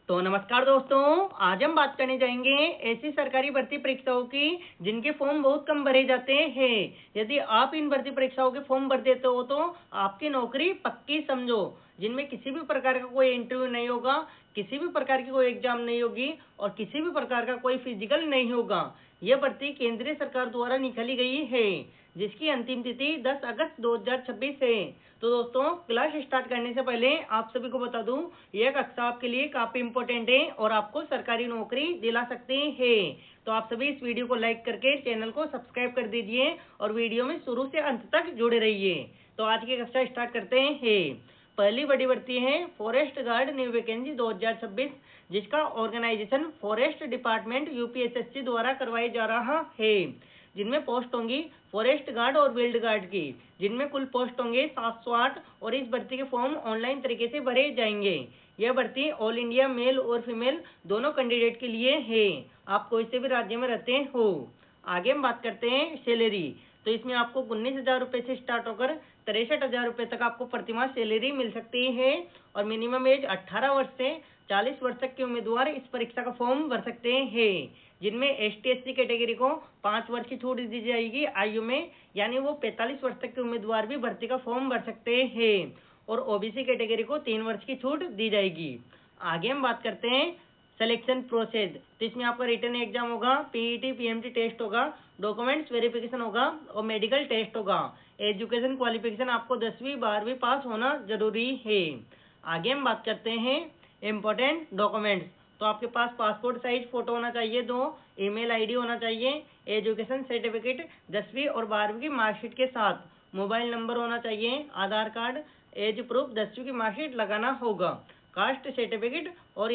तो नमस्कार दोस्तों, आज हम बात करने जाएंगे ऐसी सरकारी भर्ती परीक्षाओं की जिनके फॉर्म बहुत कम भरे जाते हैं। यदि आप इन भर्ती परीक्षाओं के फॉर्म भर देते हो तो आपकी नौकरी पक्की समझो। जिनमें किसी भी प्रकार का कोई इंटरव्यू नहीं होगा, किसी भी प्रकार की कोई एग्जाम नहीं होगी और किसी भी प्रकार का कोई फिजिकल नहीं होगा। यह भर्ती केंद्रीय सरकार द्वारा निकाली गई है, जिसकी अंतिम तिथि 10 अगस्त 2026 है। तो दोस्तों, क्लास स्टार्ट करने से पहले आप सभी को बता दूं, यह कक्षा आपके लिए काफी इंपॉर्टेंट है और आपको सरकारी नौकरी दिला सकते हैं। तो आप सभी इस वीडियो को लाइक करके चैनल को सब्सक्राइब कर दीजिए और वीडियो में शुरू से अंत तक जुड़े रहिए। तो आज की कक्षा स्टार्ट करते हैं। पहली बड़ी भर्ती है फॉरेस्ट गार्ड न्यू वैकेंसी 2026, जिसका ऑर्गेनाइजेशन फॉरेस्ट डिपार्टमेंट यूपीएसएससी द्वारा करवाया जा रहा है। जिनमें पोस्ट होंगी फॉरेस्ट गार्ड और फील्ड गार्ड की, जिनमें कुल पोस्ट होंगे 708 और इस भर्ती के फॉर्म ऑनलाइन तरीके से भरे जाएंगे। यह भर्ती ऑल इंडिया मेल और फीमेल दोनों कैंडिडेट के लिए है। आप कोई से भी राज्य में रहते हो। आगे हम बात करते हैं सैलरी। तो इसमें आपको 19,000 रुपये से स्टार्ट होकर 63,000 रुपये तक आपको प्रतिमाह सैलरी मिल सकती है और मिनिमम एज 18 वर्ष से 40 वर्ष तक के उम्मीदवार इस परीक्षा का फॉर्म भर सकते हैं। जिनमें ST/SC कैटेगरी को 5 वर्ष की छूट दी जाएगी आयु में, यानी वो 45 वर्ष तक के उम्मीदवार भी भर्ती का फॉर्म भर सकते हैं और OBC कैटेगरी को 3 वर्ष की छूट दी जाएगी। आगे हम बात करते हैं सिलेक्शन प्रोसेस। तो इसमें आपका रिटन एग्जाम होगा, PET PMT टेस्ट होगा, डॉक्यूमेंट्स वेरिफिकेशन होगा और मेडिकल टेस्ट होगा। एजुकेशन क्वालिफिकेशन आपको 10वीं 12वीं पास होना जरूरी है। आगे हम बात करते हैं इम्पोर्टेंट डॉक्यूमेंट्स। तो आपके पास पासपोर्ट साइज फोटो होना चाहिए 2, ईमेल आईडी होना चाहिए, एजुकेशन सर्टिफिकेट 10वीं और 12वीं की मार्कशीट के साथ, मोबाइल नंबर होना चाहिए, आधार कार्ड, एज प्रूफ 10वीं की मार्कशीट लगाना होगा, कास्ट सर्टिफिकेट और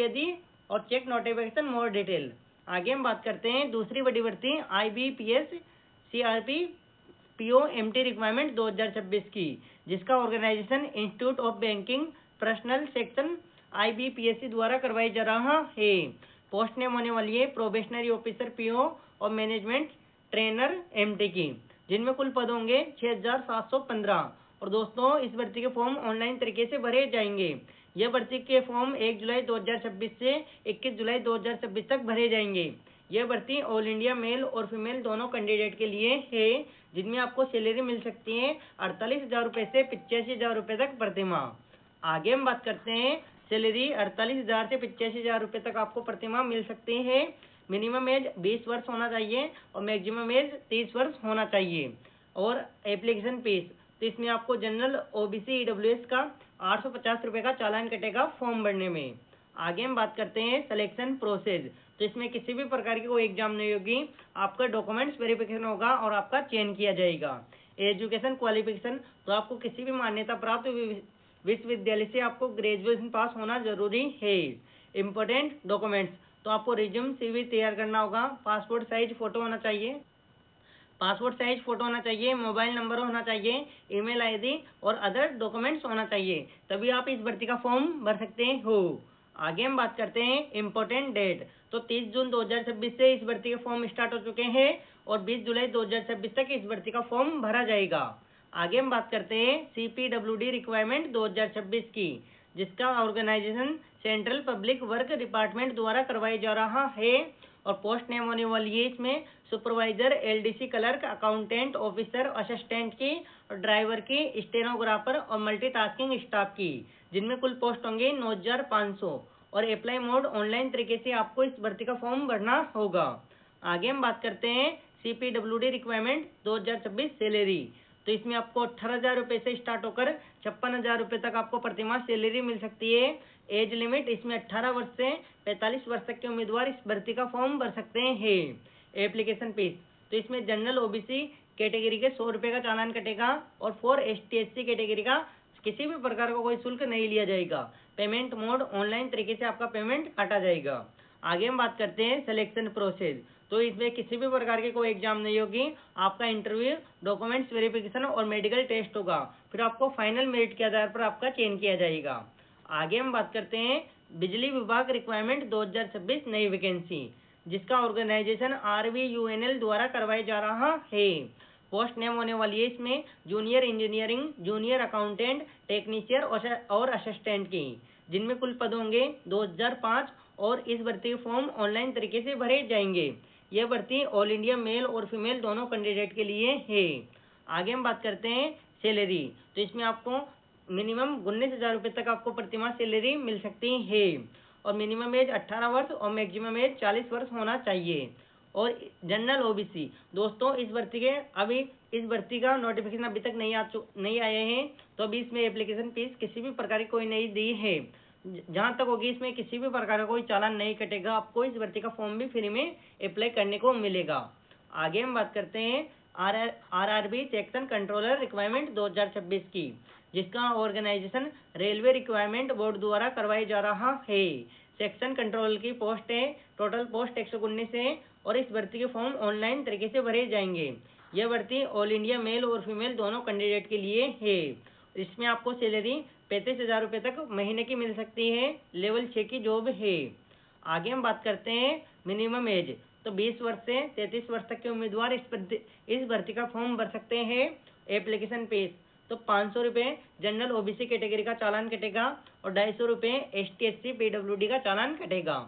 चेक नोटिफिकेशन मोर डिटेल। आगे हम बात करते हैं दूसरी बड़ी भर्ती IBPS CRP PO MT requirement 2026 की, जिसका organisation institute of banking personnel section IBPSC द्वारा करवाया जा रहा है। पोस्ट नेम होने वाली है प्रोबेशनरी ऑफिसर PO और मैनेजमेंट ट्रेनर MT की, जिनमें कुल पद होंगे 6,715। और दोस्तों, इस भर्ती के फॉर्म ऑनलाइन तरीके से भरे जाएंगे। यह भर्ती के फॉर्म 1 जुलाई 2026 से 21 जुलाई 2026 तक भरे जाएंगे। यह भर्ती ऑल इंडिया मेल और फीमेल दोनों कैंडिडेट के लिए है, जिनमें आपको सैलरी मिल सकती है 48,000 रुपये से 85,000 रुपये तक प्रतिमाह। आगे हम बात करते हैं सैलरी 48,000 से 85,000 रुपये तक आपको प्रतिमाह मिल सकते हैं। मिनिमम एज 20 वर्ष होना चाहिए और मैक्सिमम एज 30 वर्ष होना चाहिए। और एप्लीकेशन फीस, तो इसमें आपको जनरल OBC EWS का 850 रुपये का चालान कटेगा फॉर्म भरने में। आगे हम बात करते हैं सिलेक्शन प्रोसेस। तो इसमें किसी भी प्रकार की कोई एग्जाम नहीं होगी, आपका डॉक्यूमेंट्स वेरिफिकेशन होगा और आपका चयन किया जाएगा। एजुकेशन क्वालिफिकेशन, तो आपको किसी भी मान्यता प्राप्त विश्वविद्यालय से आपको ग्रेजुएशन पास होना जरूरी है। इम्पोर्टेंट डॉक्यूमेंट्स, तो आपको रिज्यूम CV तैयार करना होगा, पासपोर्ट साइज फोटो होना चाहिए, मोबाइल नंबर होना चाहिए, ईमेल आईडी और अदर डॉक्यूमेंट्स होना चाहिए, तभी आप इस भर्ती का फॉर्म भर सकते हो। आगे हम बात करते हैं इम्पोर्टेंट डेट। तो 30 जून 2026 से इस भर्ती के फॉर्म स्टार्ट हो चुके हैं और 20 जुलाई 2026 तक इस भर्ती का फॉर्म भरा जाएगा। आगे हम बात करते हैं CPWD रिक्वायरमेंट 2026 की, जिसका organisation central public work department द्वारा करवाया जा रहा है और पोस्ट नेम होने वाली है इसमें supervisor, LDC clerk, accountant, officer, assistant की, ड्राइवर की, स्टेनोग्राफर और मल्टीटास्किंग स्टाफ की, जिनमें कुल पोस्ट होंगे 9,500 और अप्लाई मोड ऑनलाइन तरीके से आपको इस भर्ती का फॉर्म भरना होगा। आगे हम बात करते हैं CPWD रिक्वायरमेंट 2026 सैलरी। तो इसमें आपको 18,000 रुपये से स्टार्ट होकर 56,000 रुपये तक आपको प्रतिमाह सैलरी मिल सकती है। एज लिमिट इसमें 18 वर्ष से 45 वर्ष तक के उम्मीदवार इस भर्ती का फॉर्म भर सकते हैं। एप्लीकेशन फीस, तो इसमें जनरल OBC कैटेगरी के 100 रुपये का चालान कटेगा और फॉर ST/SC कैटेगरी का किसी भी प्रकार का कोई शुल्क नहीं लिया जाएगा। पेमेंट मोड ऑनलाइन तरीके से आपका पेमेंट काटा जाएगा। आगे हम बात करते हैं सिलेक्शन प्रोसेस। तो इसमें किसी भी प्रकार की कोई एग्जाम नहीं होगी, आपका इंटरव्यू, डॉक्यूमेंट्स वेरिफिकेशन और मेडिकल टेस्ट होगा, फिर आपको फाइनल मेरिट के आधार पर आपका चयन किया जाएगा। आगे हम बात करते हैं बिजली विभाग रिक्वायरमेंट 2026 नई वैकेंसी, जिसका ऑर्गेनाइजेशन RVUNL द्वारा करवाया जा रहा है। पोस्ट नेम होने वाली है इसमें junior engineering, junior accountant, technician और असिस्टेंट की, जिनमें कुल पद होंगे 2005 और इस भर्ती के फॉर्म ऑनलाइन तरीके से भरे जाएंगे। यह भर्ती ऑल इंडिया मेल और फीमेल दोनों कैंडिडेट के लिए है। आगे हम बात करते हैं सैलरी। तो इसमें आपको मिनिमम 19,000 रुपये तक आपको प्रतिमाह सैलरी मिल सकती है और मिनिमम एज 18 वर्ष और मैक्सिमम एज 40 वर्ष होना चाहिए। और जनरल ओबीसी दोस्तों, इस भर्ती का नोटिफिकेशन अभी तक नहीं आए हैं, तो अभी इसमें एप्लीकेशन फीस किसी भी प्रकार की कोई नहीं दी है। जहां तक होगी इसमें किसी भी प्रकार का कोई चालान नहीं कटेगा, आपको इस भर्ती का फॉर्म भी फ्री में अप्लाई करने को मिलेगा। आगे हम बात करते हैं आरआरबी सेक्शन कंट्रोलर रिक्वायरमेंट 2026 की, जिसका ऑर्गेनाइजेशन रेलवे रिक्वायरमेंट बोर्ड द्वारा करवाया जा रहा है। सेक्शन कंट्रोल की पोस्ट है, टोटल पोस्ट 119 है और इस भर्ती के फॉर्म ऑनलाइन तरीके से भरे जाएंगे। यह भर्ती ऑल इंडिया मेल और फीमेल दोनों कैंडिडेट के लिए है। इसमें आपको सैलरी 35,000 रुपये तक महीने की मिल सकती है। लेवल 6 की जॉब है। आगे हम बात करते हैं मिनिमम एज। तो 20 वर्ष से 33 वर्ष तक के उम्मीदवार इस भर्ती का फॉर्म भर सकते हैं। एप्लीकेशन फीस तो 500 रुपये जनरल ओबीसी कैटेगरी का चालान कटेगा और 250 रुपये ST SC PWD का चालान कटेगा।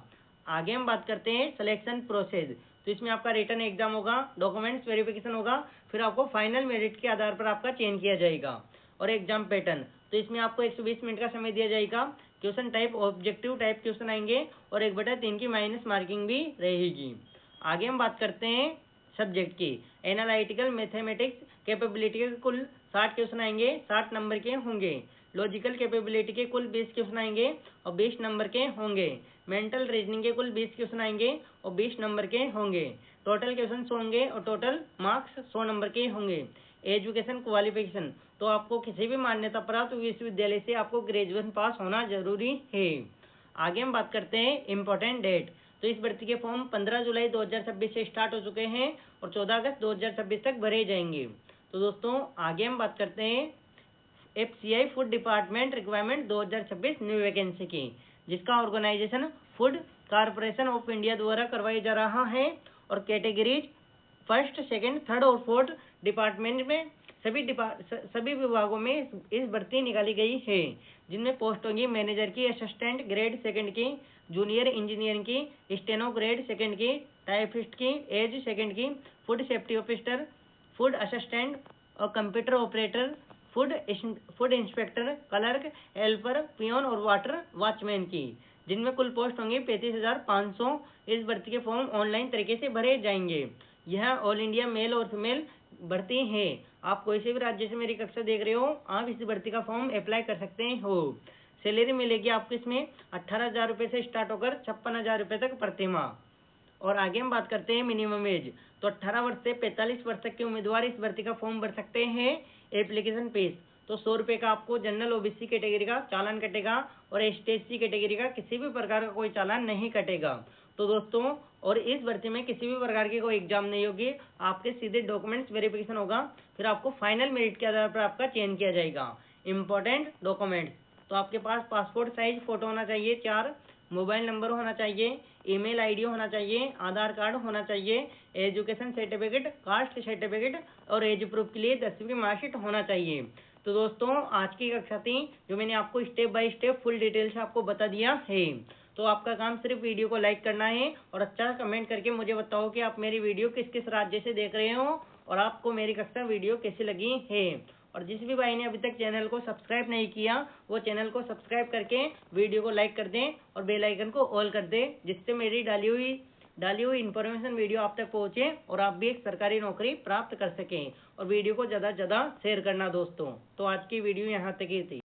आगे हम बात करते हैं सिलेक्शन प्रोसेस। तो इसमें आपका रिटन एग्जाम होगा, डॉक्यूमेंट्स वेरिफिकेशन होगा, फिर आपको फाइनल मेरिट के आधार पर आपका चयन किया जाएगा। और एग्जाम पैटर्न तो इसमें आपको 120 मिनट का समय दिया जाएगा। Question type objective type question आएंगे और 1/3 की माइनस मार्किंग भी रहेगी। आगे हम बात करते हैं सब्जेक्ट की। एनालिटिकल मैथमेटिक्स कैपेबिलिटी के कुल 60 क्वेश्चन आएंगे, 60 नंबर के होंगे। लॉजिकल कैपेबिलिटी के कुल 20 क्वेश्चन आएंगे और 20 नंबर के होंगे। मेंटल रीजनिंग के कुल 20 क्वेश्चन आएंगे और 20 नंबर के होंगे। टोटल क्वेश्चन होंगे और टोटल मार्क्स 100 नंबर के होंगे। एजुकेशन क्वालिफिकेशन तो आपको किसी भी मान्यता प्राप्त विश्वविद्यालय से आपको ग्रेजुएशन पास होना जरूरी है। आगे हम बात करते हैं इम्पोर्टेंट डेट। तो इस भर्ती के फॉर्म 15 जुलाई 2026 से स्टार्ट हो चुके हैं और 14 अगस्त 2026 तक भरे जाएंगे। तो दोस्तों आगे हम बात करते हैं FCI food department requirement 2026 new vacancy की, जिसका organisation food corporation of India द्वारा करवाया जा रहा है। और कैटेगरीज 1st, 2nd, 3rd और 4th डिपार्टमेंट में सभी विभागों में इस भर्ती निकाली गई है, जिनमें पोस्ट होंगी मैनेजर की, असिस्टेंट ग्रेड 2nd की, जूनियर इंजीनियरिंग की, स्टेनो ग्रेड 2nd की, टाइपिस्ट की एज 2nd की, food safety officer, food assistant और computer operator, food inspector, clerk, helper, peon और वाटर वॉचमैन की, जिनमें कुल पोस्ट होंगी 35,500। इस भर्ती के फॉर्म ऑनलाइन तरीके से भरे जाएंगे। यह ऑल इंडिया मेल और फीमेल भर्ती है। आप कोई से भी राज्य से मेरी कक्षा देख रहे हो, आप इस भर्ती का फॉर्म अप्लाई कर सकते हो। सैलरी मिलेगी आपको इसमें 18,000 रुपये से स्टार्ट होकर 56,000 रुपये तक प्रतिमाह। और आगे हम बात करते हैं मिनिमम एज। तो 18 वर्ष से 45 वर्ष तक के उम्मीदवार इस भर्ती का फॉर्म भर सकते हैं। एप्लीकेशन फीस तो 100 रुपये का आपको जनरल ओबीसी कैटेगरी का चालान कटेगा और ST SC कैटेगरी का किसी भी प्रकार का कोई चालान नहीं कटेगा। तो दोस्तों, और इस भर्ती में किसी भी प्रकार की कोई एग्जाम नहीं होगी, आपके सीधे डॉक्यूमेंट्स वेरिफिकेशन होगा, फिर आपको फाइनल मेरिट के आधार पर आपका चयन किया जाएगा। इंपॉर्टेंट डॉक्यूमेंट्स तो आपके पास पासपोर्ट साइज फोटो होना चाहिए 4, मोबाइल नंबर होना चाहिए, ईमेल ID होना चाहिए, आधार कार्ड होना चाहिए, एजुकेशन सर्टिफिकेट, कास्ट सर्टिफिकेट और एज प्रूफ के लिए 10वीं की मार्कशीट होना चाहिए। तो दोस्तों, आज की कक्षा थी जो मैंने आपको step by step full detail से आपको बता दिया है। तो आपका काम सिर्फ वीडियो को लाइक करना है और अच्छा कमेंट करके मुझे बताओ कि आप मेरी वीडियो किस किस राज्य से देख रहे हो और आपको मेरी कक्षा वीडियो कैसी लगी है। और जिस भी भाई ने अभी तक चैनल को सब्सक्राइब नहीं किया, वो चैनल को सब्सक्राइब करके वीडियो को लाइक कर दें और बेल आइकन को ऑल कर दें, जिससे मेरी डाली हुई इन्फॉर्मेशन वीडियो आप तक पहुंचे और आप भी एक सरकारी नौकरी प्राप्त कर सकें। और वीडियो को ज़्यादा से ज़्यादा शेयर करना दोस्तों। तो आज की वीडियो यहाँ तक ही थी।